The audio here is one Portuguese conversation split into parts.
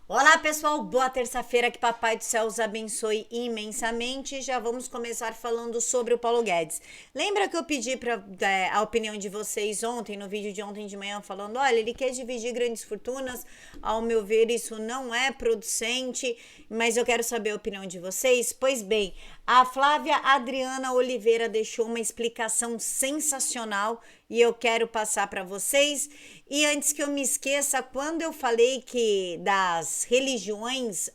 Olá pessoal, boa terça-feira, que Papai do Céu os abençoe imensamente. Já vamos começar falando sobre o Paulo Guedes. Lembra que eu pedi a opinião de vocês ontem, no vídeo de ontem de manhã, falando, olha, ele quer dividir grandes fortunas, ao meu ver isso não é producente, mas eu quero saber a opinião de vocês. Pois bem, a Flávia Adriana Oliveira deixou uma explicação sensacional e eu quero passar para vocês. E antes que eu me esqueça, quando eu falei que das religiões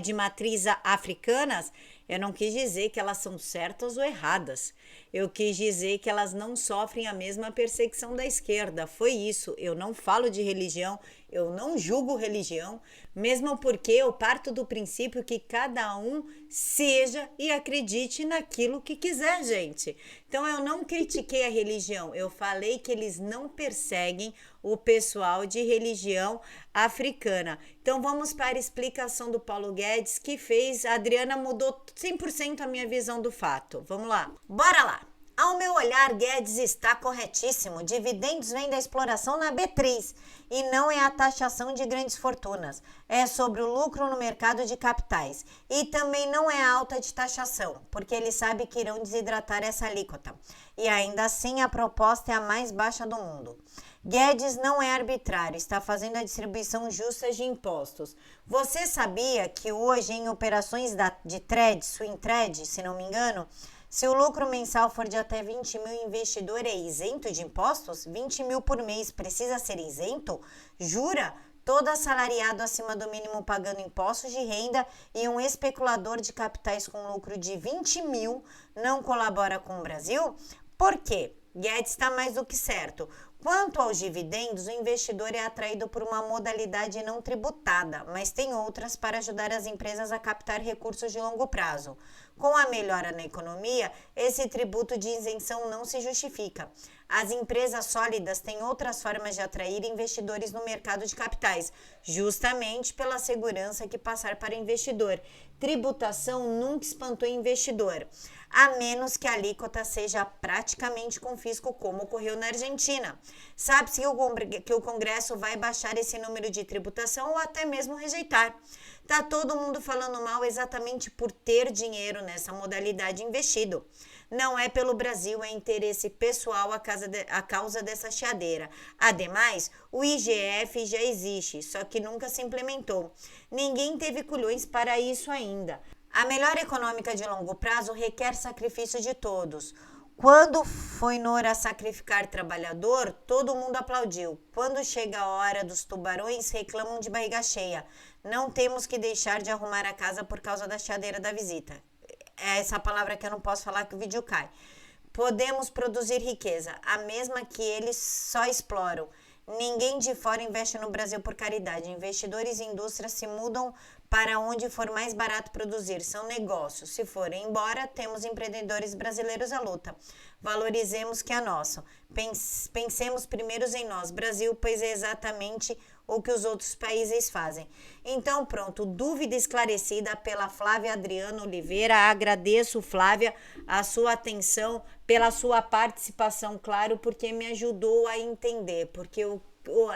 de matriz africanas, eu não quis dizer que elas são certas ou erradas. Eu quis dizer que elas não sofrem a mesma perseguição da esquerda. Foi isso. Eu não falo de religião, eu não julgo religião, mesmo porque eu parto do princípio que cada um seja e acredite naquilo que quiser, gente. Então eu não critiquei a religião, eu falei que eles não perseguem o pessoal de religião africana. Então vamos para a explicação do Paulo Guedes, que fez, a Adriana mudou 100% a minha visão do fato. Vamos lá. Bora lá. Ao meu olhar, Guedes está corretíssimo. Dividendos vêm da exploração na B3 e não é a taxação de grandes fortunas. É sobre o lucro no mercado de capitais. E também não é alta de taxação, porque ele sabe que irão desidratar essa alíquota. E ainda assim, a proposta é a mais baixa do mundo. Guedes não é arbitrário, está fazendo a distribuição justa de impostos. Você sabia que hoje em operações de trade, swing trade, se não me engano, se o lucro mensal for de até 20 mil, o investidor é isento de impostos? 20 mil por mês precisa ser isento? Jura? Todo assalariado acima do mínimo pagando impostos de renda e um especulador de capitais com lucro de 20 mil não colabora com o Brasil? Por quê? Guedes está mais do que certo. Quanto aos dividendos, o investidor é atraído por uma modalidade não tributada, mas tem outras para ajudar as empresas a captar recursos de longo prazo. Com a melhora na economia, esse tributo de isenção não se justifica. As empresas sólidas têm outras formas de atrair investidores no mercado de capitais, justamente pela segurança que passar para o investidor. Tributação nunca espantou investidor, a menos que a alíquota seja praticamente com fisco, como ocorreu na Argentina. Sabe-se que o Congresso vai baixar esse número de tributação ou até mesmo rejeitar. Tá todo mundo falando mal exatamente por ter dinheiro nessa modalidade investido. Não é pelo Brasil, é interesse pessoal a causa dessa chiadeira. Ademais, o IGF já existe, só que nunca se implementou. Ninguém teve culhões para isso ainda. A melhora econômica de longo prazo requer sacrifício de todos. Quando foi Nora sacrificar trabalhador, todo mundo aplaudiu. Quando chega a hora dos tubarões, reclamam de barriga cheia. Não temos que deixar de arrumar a casa por causa da chiadeira da visita. É essa palavra que eu não posso falar que o vídeo cai. Podemos produzir riqueza, a mesma que eles só exploram. Ninguém de fora investe no Brasil por caridade. Investidores e indústrias se mudam para onde for mais barato produzir. São negócios. Se forem embora, temos empreendedores brasileiros à luta. Valorizemos que é nosso. Pensemos primeiro em nós, Brasil, pois é exatamente o que os outros países fazem. Então, pronto, dúvida esclarecida pela Flávia Adriana Oliveira. Agradeço, Flávia, a sua atenção, pela sua participação, claro, porque me ajudou a entender, porque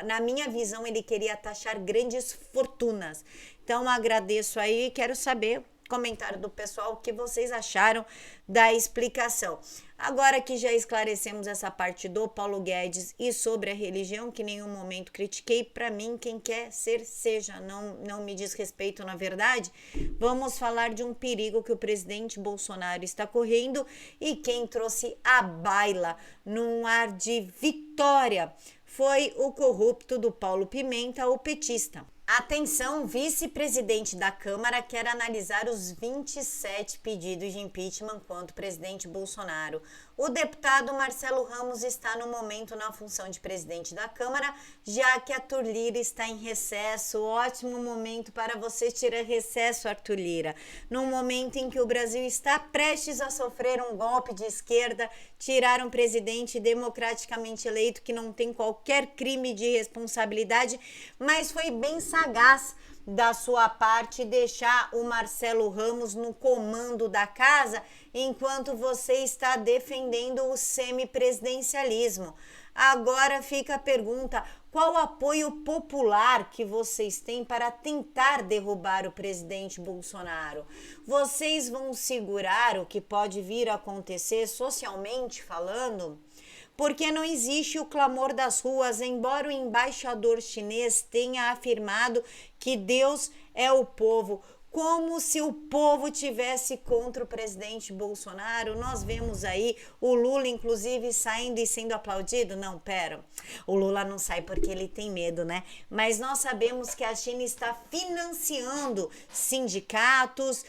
na minha visão ele queria taxar grandes fortunas. Então, agradeço aí e quero saber comentário do pessoal o que vocês acharam da explicação. Agora que já esclarecemos essa parte do Paulo Guedes e sobre a religião, que em nenhum momento critiquei, para mim quem quer ser, seja, não me diz respeito na verdade, vamos falar de um perigo que o presidente Bolsonaro está correndo e quem trouxe a baila num ar de vitória foi o corrupto do Paulo Pimenta, o petista. Atenção, vice-presidente da Câmara quer analisar os 27 pedidos de impeachment contra o presidente Bolsonaro. O deputado Marcelo Ramos está no momento na função de presidente da Câmara, já que Arthur Lira está em recesso. Ótimo momento para você tirar recesso, Arthur Lira. No momento em que o Brasil está prestes a sofrer um golpe de esquerda, tirar um presidente democraticamente eleito que não tem qualquer crime de responsabilidade, mas foi bem sagaz da sua parte deixar o Marcelo Ramos no comando da casa enquanto você está defendendo o semipresidencialismo. Agora fica a pergunta, Qual o apoio popular que vocês têm para tentar derrubar o presidente Bolsonaro? Vocês vão segurar o que pode vir a acontecer socialmente falando? Porque não existe o clamor das ruas, embora o embaixador chinês tenha afirmado que Deus é o povo, como se o povo tivesse contra o presidente Bolsonaro. Nós vemos aí o Lula, inclusive, saindo e sendo aplaudido. Não, pera, o Lula não sai porque ele tem medo, né? Mas nós sabemos que a China está financiando sindicatos,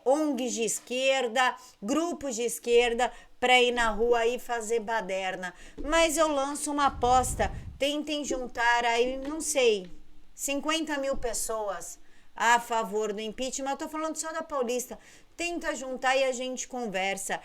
ONGs de esquerda, grupos de esquerda, para ir na rua e fazer baderna. Mas eu lanço uma aposta, tentem juntar aí, não sei, 50 mil pessoas a favor do impeachment. Eu tô falando só da Paulista. Tenta juntar e a gente conversa.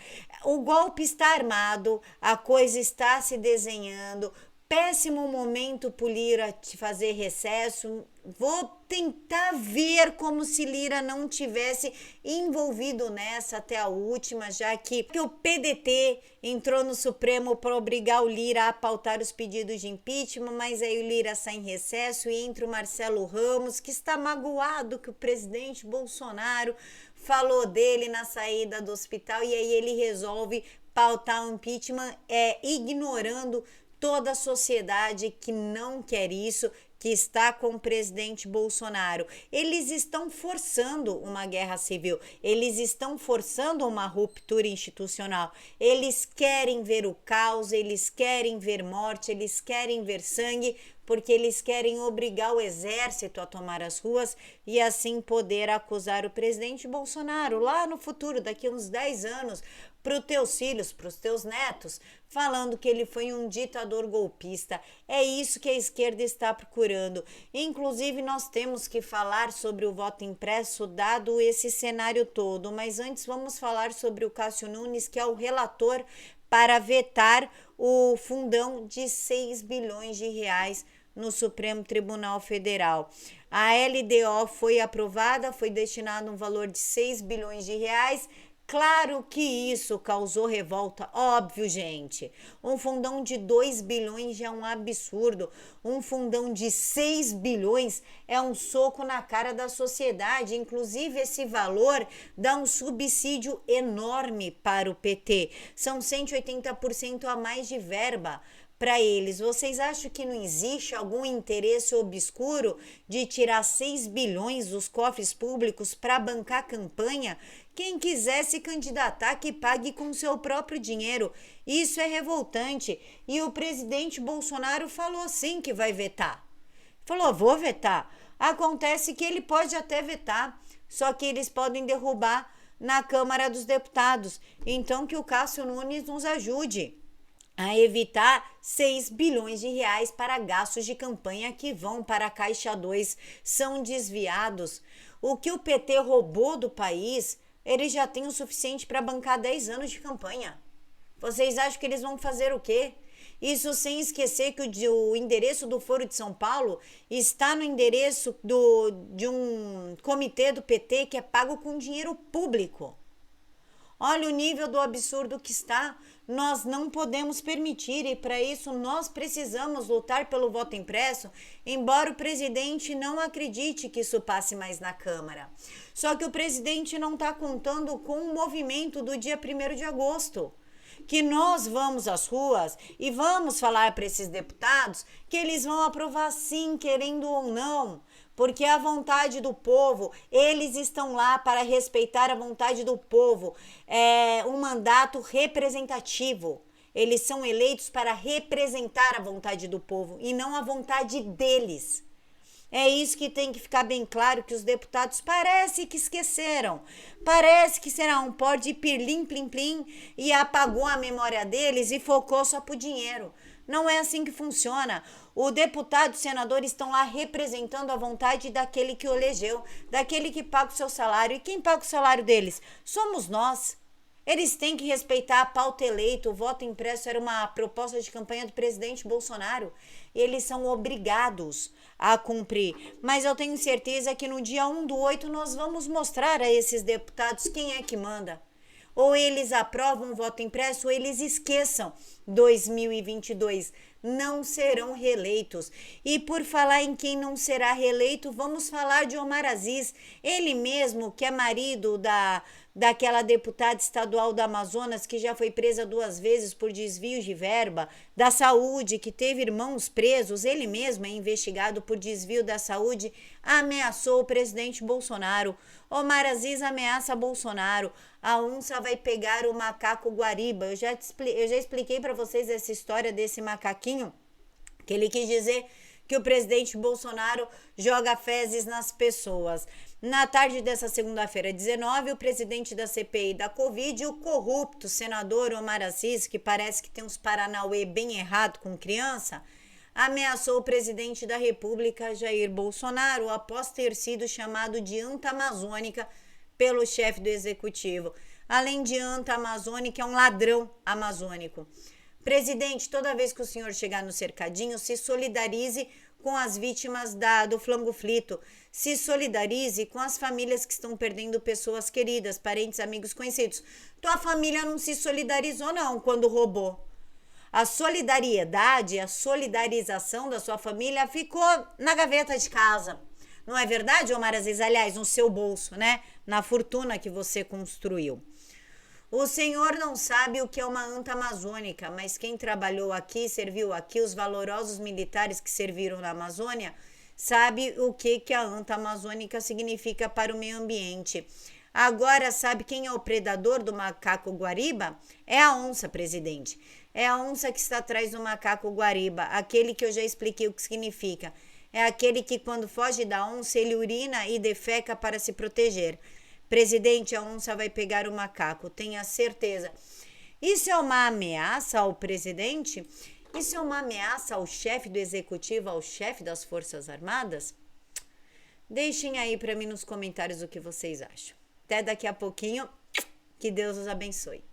O golpe está armado, a coisa está se desenhando. Péssimo momento pro Lira fazer recesso. Vou tentar ver como se Lira não tivesse envolvido nessa até a última, já que o PDT entrou no Supremo para obrigar o Lira a pautar os pedidos de impeachment, mas aí o Lira sai em recesso e entra o Marcelo Ramos, que está magoado que o presidente Bolsonaro falou dele na saída do hospital, e aí ele resolve pautar o impeachment, ignorando toda a sociedade que não quer isso, que está com o presidente Bolsonaro. Eles estão forçando uma guerra civil, eles estão forçando uma ruptura institucional, eles querem ver o caos, eles querem ver morte, eles querem ver sangue, porque eles querem obrigar o exército a tomar as ruas e assim poder acusar o presidente Bolsonaro lá no futuro, daqui a uns 10 anos, para os teus filhos, para os teus netos, falando que ele foi um ditador golpista. É isso que a esquerda está procurando. Inclusive, nós temos que falar sobre o voto impresso, dado esse cenário todo. Mas antes, vamos falar sobre o Cássio Nunes, que é o relator para vetar o fundão de 6 bilhões de reais no Supremo Tribunal Federal. A LDO foi aprovada, foi destinado um valor de 6 bilhões de reais. Claro que isso causou revolta, óbvio, gente. Um fundão de 2 bilhões já é um absurdo. Um fundão de 6 bilhões é um soco na cara da sociedade. Inclusive, esse valor dá um subsídio enorme para o PT. São 180% a mais de verba para eles. Vocês acham que não existe algum interesse obscuro de tirar 6 bilhões dos cofres públicos para bancar campanha? Quem quiser se candidatar, que pague com seu próprio dinheiro. Isso é revoltante. E o presidente Bolsonaro falou sim que vai vetar. Falou, vou vetar. Acontece que ele pode até vetar, só que eles podem derrubar na Câmara dos Deputados. Então que o Cássio Nunes nos ajude a evitar 6 bilhões de reais para gastos de campanha que vão para a Caixa 2, são desviados. O que o PT roubou do país, ele já tem o suficiente para bancar 10 anos de campanha. Vocês acham que eles vão fazer o quê? Isso sem esquecer que o endereço do Foro de São Paulo está no endereço de um comitê do PT que é pago com dinheiro público. Olha o nível do absurdo que está. Nós não podemos permitir, e para isso nós precisamos lutar pelo voto impresso, embora o presidente não acredite que isso passe mais na Câmara. Só que o presidente não está contando com o movimento do dia 1º de agosto. Que nós vamos às ruas e vamos falar para esses deputados que eles vão aprovar sim, querendo ou não. Porque a vontade do povo, eles estão lá para respeitar a vontade do povo. É um mandato representativo. Eles são eleitos para representar a vontade do povo e não a vontade deles. É isso que tem que ficar bem claro, que os deputados parece que esqueceram. Parece que será um pó de pirlim, plim, plim, e apagou a memória deles e focou só pro dinheiro. Não é assim que funciona. O deputado e o senador estão lá representando a vontade daquele que o elegeu, daquele que paga o seu salário. E quem paga o salário deles? Somos nós. Eles têm que respeitar a pauta eleita. O voto impresso era uma proposta de campanha do presidente Bolsonaro. Eles são obrigados a cumprir. Mas eu tenho certeza que no dia 1/8 nós vamos mostrar a esses deputados quem é que manda. Ou eles aprovam o voto impresso ou eles esqueçam 2022. não serão reeleitos. E por falar em quem não será reeleito, vamos falar de Omar Aziz, ele mesmo que é marido daquela deputada estadual do Amazonas que já foi presa 2 vezes por desvios de verba da saúde, que teve irmãos presos, ele mesmo é investigado por desvio da saúde, ameaçou o presidente Bolsonaro. Omar Aziz ameaça Bolsonaro. A onça vai pegar o macaco Guariba. Eu já expliquei para vocês essa história desse macaquinho, que ele quis dizer que o presidente Bolsonaro joga fezes nas pessoas. Na tarde dessa segunda-feira, 19, o presidente da CPI da Covid, o corrupto senador Omar Aziz, que parece que tem uns paranauê bem errado com criança, ameaçou o presidente da República, Jair Bolsonaro, após ter sido chamado de anta amazônica pelo chefe do executivo. Além de anta amazônica, é um ladrão amazônico. Presidente, toda vez que o senhor chegar no cercadinho, se solidarize com as vítimas do flango frito. Se solidarize com as famílias que estão perdendo pessoas queridas, parentes, amigos, conhecidos. Tua família não se solidarizou não quando roubou. A solidariedade, a solidarização da sua família ficou na gaveta de casa. Não é verdade, Omar Aziz? Aliás, no seu bolso, né? Na fortuna que você construiu. O senhor não sabe o que é uma anta amazônica, mas quem trabalhou aqui, serviu aqui, os valorosos militares que serviram na Amazônia, sabe o que a anta amazônica significa para o meio ambiente. Agora, sabe quem é o predador do macaco Guariba? É a onça, presidente. É a onça que está atrás do macaco Guariba, aquele que eu já expliquei o que significa. É aquele que, quando foge da onça, ele urina e defeca para se proteger. Presidente, a onça vai pegar o macaco, tenha certeza. Isso é uma ameaça ao presidente? Isso é uma ameaça ao chefe do executivo, ao chefe das Forças Armadas? Deixem aí para mim nos comentários o que vocês acham. Até daqui a pouquinho. Que Deus os abençoe.